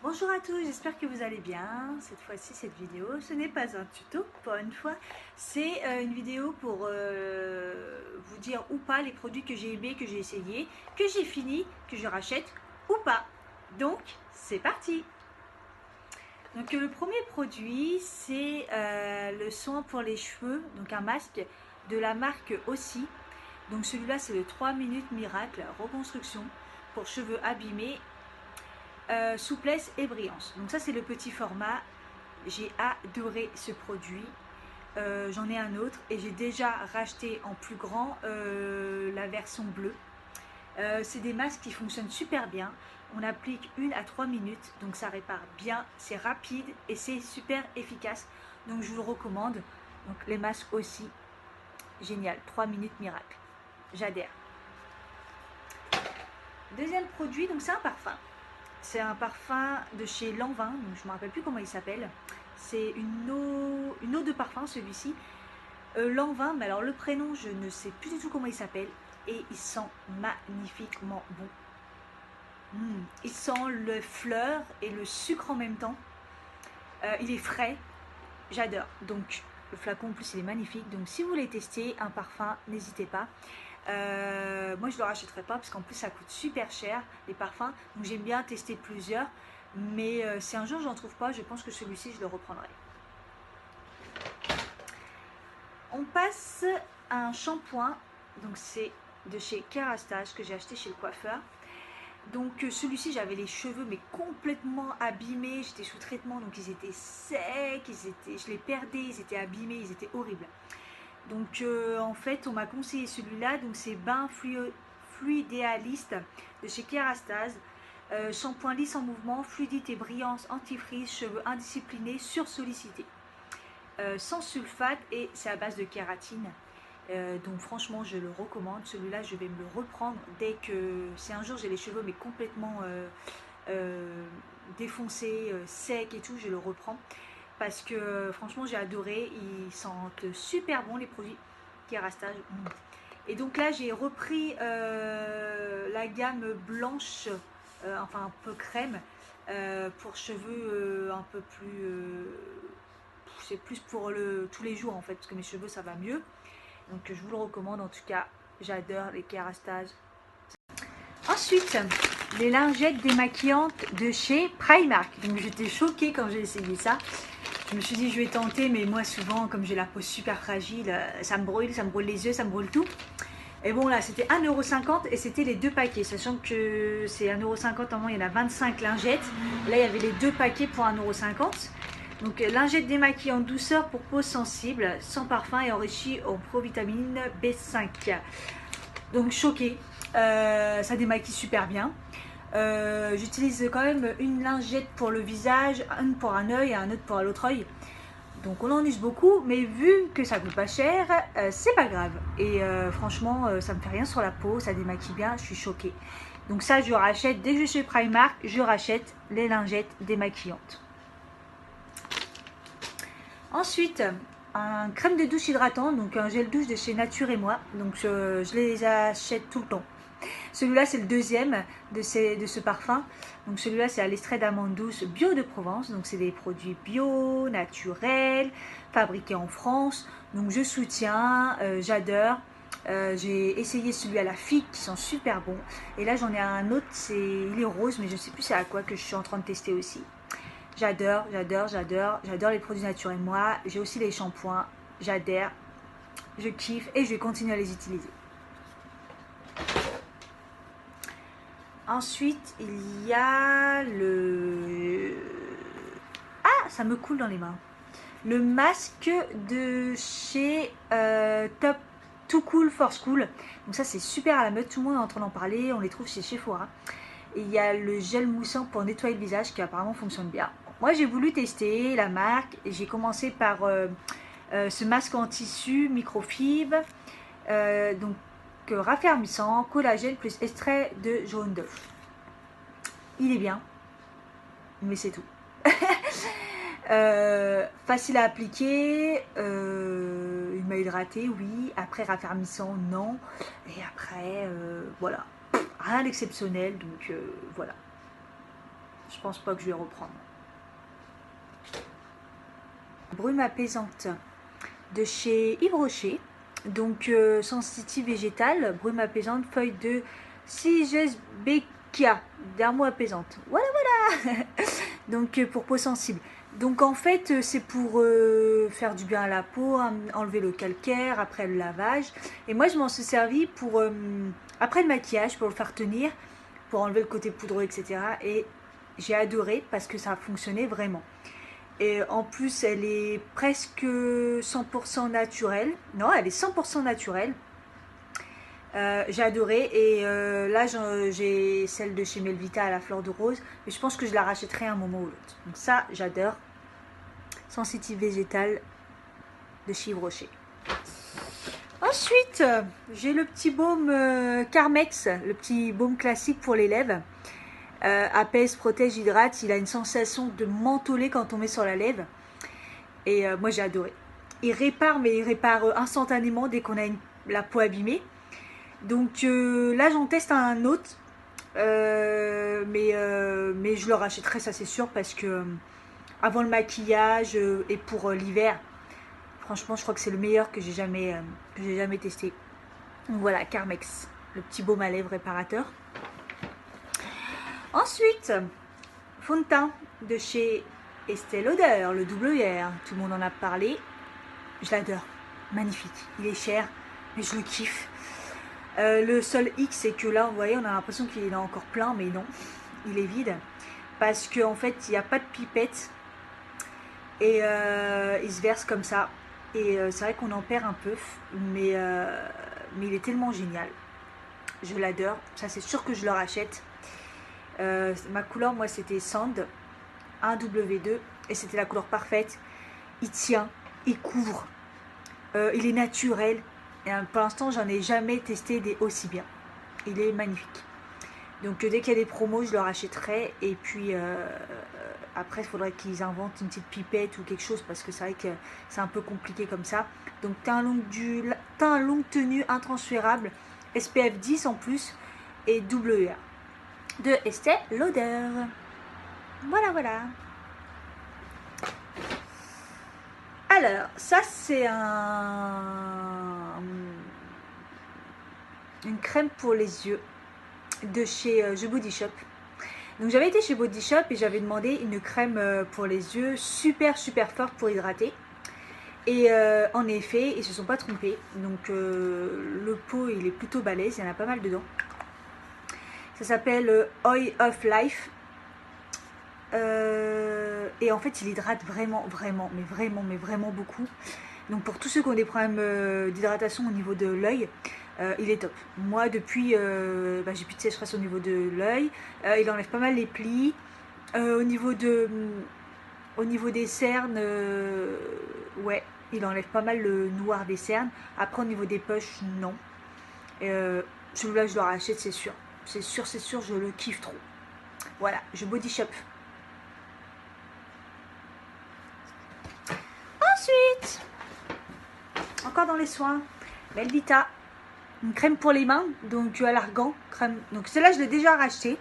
Bonjour à tous, j'espère que vous allez bien. Cette fois-ci, cette vidéo, ce n'est pas un tuto, pour une fois. C'est une vidéo pour vous dire ou pas les produits que j'ai aimés, que j'ai essayés, que j'ai fini, que je rachète ou pas. Donc, c'est parti. Donc, le premier produit, c'est le soin pour les cheveux, donc un masque de la marque Aussi. Donc, celui-là, c'est le 3 minutes miracle reconstruction pour cheveux abîmés, souplesse et brillance. Donc ça c'est le petit format. J'ai adoré ce produit. J'en ai un autre et j'ai déjà racheté en plus grand la version bleue. C'est des masques qui fonctionnent super bien. On applique 1 à 3 minutes, donc ça répare bien, c'est rapide et c'est super efficace. Donc je vous le recommande. Donc les masques aussi, génial, 3 minutes miracle. J'adhère. Deuxième produit, donc c'est un parfum. C'est un parfum de chez Lanvin, donc je ne me rappelle plus comment il s'appelle. C'est une eau de parfum celui-ci. Lanvin, mais alors le prénom, je ne sais plus du tout comment il s'appelle. Et il sent magnifiquement bon. Il sent le fleur et le sucre en même temps. Il est frais, j'adore. Donc le flacon en plus il est magnifique. Donc si vous voulez tester un parfum, n'hésitez pas. Moi je ne le rachèterai pas parce qu'en plus ça coûte super cher les parfums, donc j'aime bien tester plusieurs, mais si un jour j'en trouve pas, je pense que celui-ci je le reprendrai. On passe à un shampoing, donc c'est de chez Kerastase que j'ai acheté chez le coiffeur. Donc celui-ci j'avais les cheveux mais complètement abîmés, j'étais sous traitement donc ils étaient secs, je les perdais, ils étaient abîmés, ils étaient horribles. Donc en fait on m'a conseillé celui-là, donc c'est Bain Fluidéaliste de chez Kerastase. Shampoing lisse en mouvement, fluidité, brillance, antifreeze, cheveux indisciplinés, sursollicités. Sans sulfate et c'est à base de kératine. Donc franchement je le recommande. Celui-là je vais me le reprendre dès que si un jour j'ai les cheveux mais complètement défoncés, secs et tout, je le reprends parce que franchement j'ai adoré. Ils sentent super bon les produits Kerastase. Et donc là j'ai repris la gamme blanche, enfin un peu crème, pour cheveux un peu plus c'est plus pour tous les jours en fait parce que mes cheveux ça va mieux, donc je vous le recommande. En tout cas j'adore les Kerastase. Ensuite les lingettes démaquillantes de chez Primark. Donc j'étais choquée quand j'ai essayé ça. Je me suis dit je vais tenter, mais moi souvent comme j'ai la peau super fragile, ça me brûle les yeux, ça me brûle tout. Et bon là c'était 1,50 € et c'était les deux paquets, sachant que c'est 1,50 €, normalement il y en a 25 lingettes. Là il y avait les deux paquets pour 1,50 €. Donc lingette démaquillante douceur pour peau sensible, sans parfum et enrichie en provitamine B5. Donc choquée, ça démaquille super bien. J'utilise quand même une lingette pour le visage, une pour un œil et un autre pour l'autre œil. Donc on en use beaucoup, mais vu que ça coûte pas cher, c'est pas grave. Et franchement, ça me fait rien sur la peau, ça démaquille bien, je suis choquée. Donc ça, je rachète, dès que je suis chez Primark, je rachète les lingettes démaquillantes. Ensuite, un crème de douche hydratant, donc un gel douche de chez Nature et Moi. Donc je les achète tout le temps. Celui-là, c'est le deuxième de ce parfum. Donc celui-là, c'est à l'extrait d'amande douce bio de Provence. Donc c'est des produits bio, naturels, fabriqués en France. Donc je soutiens, j'adore. J'ai essayé celui à la figue qui sont super bons. Et là, j'en ai un autre, il est rose, mais je ne sais plus c'est à quoi que je suis en train de tester aussi. J'adore, j'adore, j'adore. J'adore les produits Nature et Moi. J'ai aussi les shampoings. J'adhère, je kiffe et je vais continuer à les utiliser. Ensuite, il y a le... Ah, ça me coule dans les mains. Le masque de chez Top Too Cool for School. Donc ça, c'est super à la mode. Tout le monde est en train d'en parler. On les trouve chez Sephora. Et il y a le gel moussant pour nettoyer le visage qui apparemment fonctionne bien. Moi, j'ai voulu tester la marque. Et j'ai commencé par ce masque en tissu microfibre. Donc, raffermissant, collagène plus extrait de jaune d'œuf. Il est bien, mais c'est tout. Facile à appliquer, il m'a hydraté, oui. Après raffermissant, non. Et après, voilà, rien d'exceptionnel, donc voilà. Je pense pas que je vais reprendre. Brume apaisante de chez Yves Rocher. Donc sensitive végétale, brume apaisante, feuille de Cigesbeckia, dermo apaisante. Voilà, voilà. Donc pour peau sensible. Donc en fait c'est pour faire du bien à la peau, enlever le calcaire après le lavage. Et moi je m'en suis servi pour après le maquillage, pour le faire tenir, pour enlever le côté poudreux, etc. Et j'ai adoré parce que ça a fonctionné vraiment. Et en plus, elle est presque 100% naturelle. Non, elle est 100% naturelle. J'ai adoré. Et là, j'ai celle de chez Melvita à la fleur de rose. Mais je pense que je la rachèterai un moment ou l'autre. Donc ça, j'adore. Sensitive végétale de chez Yves Rocher. Ensuite, j'ai le petit baume Carmex. Le petit baume classique pour les lèvres. Apaise, protège, hydrate. Il a une sensation de mentholé quand on met sur la lèvre. Et moi j'ai adoré. Il répare, mais il répare instantanément dès qu'on a la peau abîmée. Donc là j'en teste un autre. Mais je le rachèterai, ça c'est sûr, parce que avant le maquillage et pour l'hiver, franchement je crois que c'est le meilleur que j'ai jamais testé. Donc voilà, Carmex, le petit baume à lèvres réparateur. Ensuite, fond de teint de chez Estée Lauder, le double IR. Tout le monde en a parlé. Je l'adore. Magnifique. Il est cher, mais je le kiffe. Le seul hic, c'est que là, vous voyez, on a l'impression qu'il est encore plein, mais non. Il est vide. Parce qu'en fait, il n'y a pas de pipette. Et il se verse comme ça. Et c'est vrai qu'on en perd un peu. Mais il est tellement génial. Je l'adore. Ça, c'est sûr que je le rachète. Ma couleur, moi, c'était Sand 1W2 et c'était la couleur parfaite. Il tient, il couvre, il est naturel. Et pour l'instant, j'en ai jamais testé des aussi bien. Il est magnifique. Donc dès qu'il y a des promos, je le rachèterai. Et puis après, il faudrait qu'ils inventent une petite pipette ou quelque chose parce que c'est vrai que c'est un peu compliqué comme ça. Donc teint longue tenue intransférable, SPF 10 en plus et WR. De Estée Lauder. Voilà, voilà. Alors, ça c'est une crème pour les yeux de chez The Body Shop. Donc j'avais été chez Body Shop et j'avais demandé une crème pour les yeux super forte pour hydrater. Et en effet, ils se sont pas trompés. Donc le pot il est plutôt balèze, il y en a pas mal dedans. Ça s'appelle Oil of Life. Et en fait, il hydrate vraiment beaucoup. Donc pour tous ceux qui ont des problèmes d'hydratation au niveau de l'œil, il est top. Moi, depuis, j'ai plus de sécheresse au niveau de l'œil. Il enlève pas mal les plis. Au niveau des cernes, ouais, il enlève pas mal le noir des cernes. Après, au niveau des poches, non. Celui-là, je le rachète, c'est sûr. C'est sûr, je le kiffe trop. Voilà, je Body Shop. Ensuite, encore dans les soins, Melvita, une crème pour les mains, donc à l'argan, crème. Donc celle-là, je l'ai déjà rachetée.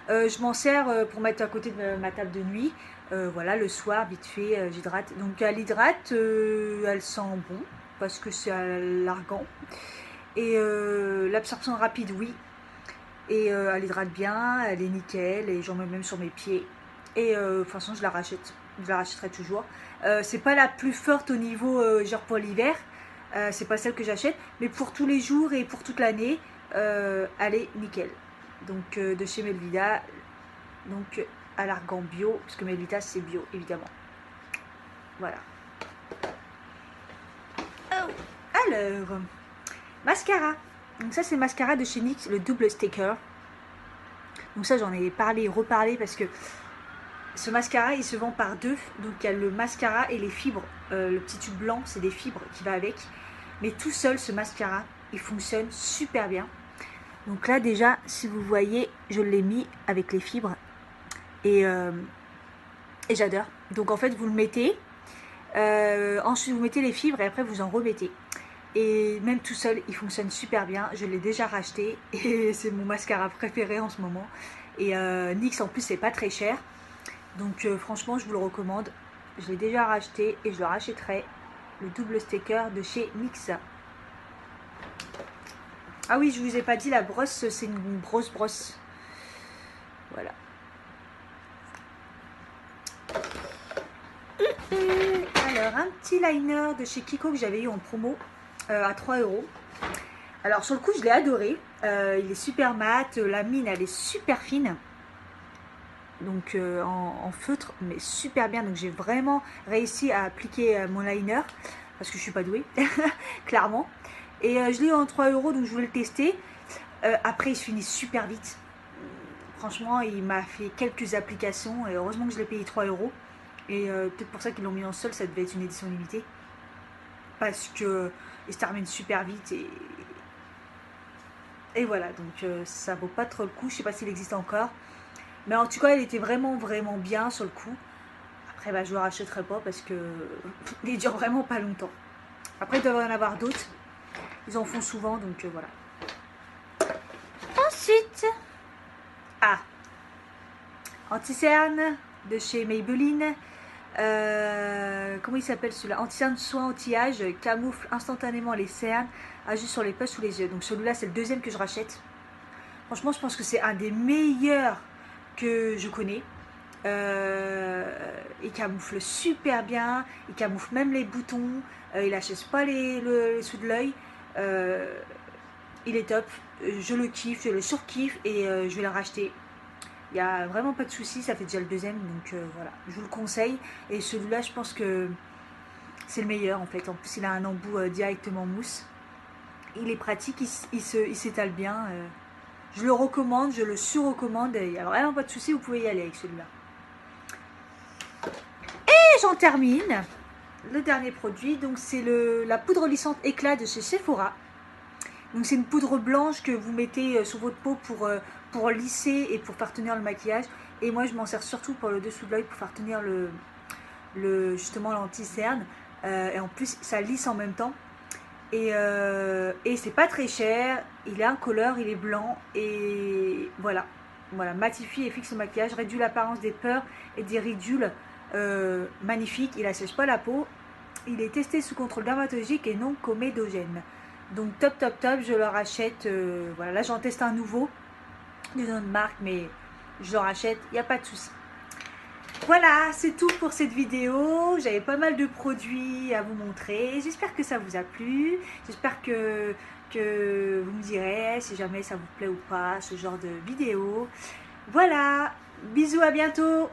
Je m'en sers pour mettre à côté de ma table de nuit. Voilà, le soir, vite fait, j'hydrate. Donc elle hydrate, elle sent bon, parce que c'est à l'argan. Et l'absorption rapide, oui. Et elle hydrate bien, elle est nickel, et j'en mets même sur mes pieds. Et de toute façon, je la rachète. Je la rachèterai toujours. C'est pas la plus forte au niveau genre pour l'hiver. C'est pas celle que j'achète. Mais pour tous les jours et pour toute l'année, elle est nickel. Donc de chez Melvita. Donc à l'argan bio. Parce que Melvita c'est bio évidemment. Voilà. Oh, alors. Mascara. Donc ça c'est mascara de chez NYX, le double sticker. Donc ça j'en ai parlé et reparlé parce que ce mascara il se vend par deux. Donc il y a le mascara et les fibres. Le petit tube blanc c'est des fibres qui va avec. Mais tout seul ce mascara il fonctionne super bien. Donc là déjà si vous voyez je l'ai mis avec les fibres. Et j'adore. Donc en fait vous le mettez. Ensuite vous mettez les fibres et après vous en remettez. Et même tout seul, il fonctionne super bien. Je l'ai déjà racheté et c'est mon mascara préféré en ce moment. Et NYX en plus, c'est pas très cher. Donc franchement, je vous le recommande. Je l'ai déjà racheté et je le rachèterai. Le double sticker de chez NYX. Ah oui, je vous ai pas dit, la brosse, c'est une grosse brosse. Voilà. Alors, un petit liner de chez Kiko que j'avais eu en promo à 3 €. Alors, sur le coup, je l'ai adoré. Il est super mat, la mine, elle est super fine. Donc, en feutre, mais super bien. Donc, j'ai vraiment réussi à appliquer mon liner parce que je suis pas douée, clairement. Et je l'ai eu en 3 €, donc je voulais le tester. Après, il se finit super vite. Franchement, il m'a fait quelques applications et heureusement que je l'ai payé 3 €. Et peut-être pour ça qu'ils l'ont mis en solde, ça devait être une édition limitée. Parce que il se termine super vite et voilà, donc ça vaut pas trop le coup. Je sais pas s'il existe encore. Mais en tout cas, il était vraiment bien sur le coup. Après, bah, je le rachèterai pas parce que il dure vraiment pas longtemps. Après, il doit y en avoir d'autres. Ils en font souvent, donc voilà. Ensuite, anti-cerne de chez Maybelline. Comment il s'appelle celui-là? Anti-cerne soin anti-âge, camoufle instantanément les cernes, agit sur les peurs sous les yeux. Donc celui-là, c'est le deuxième que je rachète. Franchement, je pense que c'est un des meilleurs que je connais. Il camoufle super bien, il camoufle même les boutons, il achète pas les sous de l'œil. Il est top, je le kiffe, je le surkiffe et je vais le racheter. Il n'y a vraiment pas de souci, ça fait déjà le deuxième, donc voilà, je vous le conseille. Et celui-là, je pense que c'est le meilleur en fait. En plus, il a un embout directement mousse. Il est pratique, il s'étale bien. Je le recommande, je le surrecommande. Il n'y a vraiment pas de souci, vous pouvez y aller avec celui-là. Et j'en termine. Le dernier produit, donc c'est la poudre lissante éclat de chez Sephora. Donc c'est une poudre blanche que vous mettez sur votre peau pour lisser et pour faire tenir le maquillage. Et moi je m'en sers surtout pour le dessous de l'œil pour faire tenir justement l'anti-cerne. Et en plus ça lisse en même temps. Et c'est pas très cher. Il est incolore, il est blanc. Et voilà. Voilà, matifie et fixe le maquillage, réduit l'apparence des peurs et des ridules. Magnifique, il assèche pas la peau. Il est testé sous contrôle dermatologique et non comédogène. Donc top, je le rachète. Voilà, là j'en teste un nouveau d'une autre marque, mais je le rachète, il n'y a pas de souci. Voilà, c'est tout pour cette vidéo. J'avais pas mal de produits à vous montrer. J'espère que ça vous a plu. J'espère que vous me direz si jamais ça vous plaît ou pas, ce genre de vidéo. Voilà, bisous, à bientôt.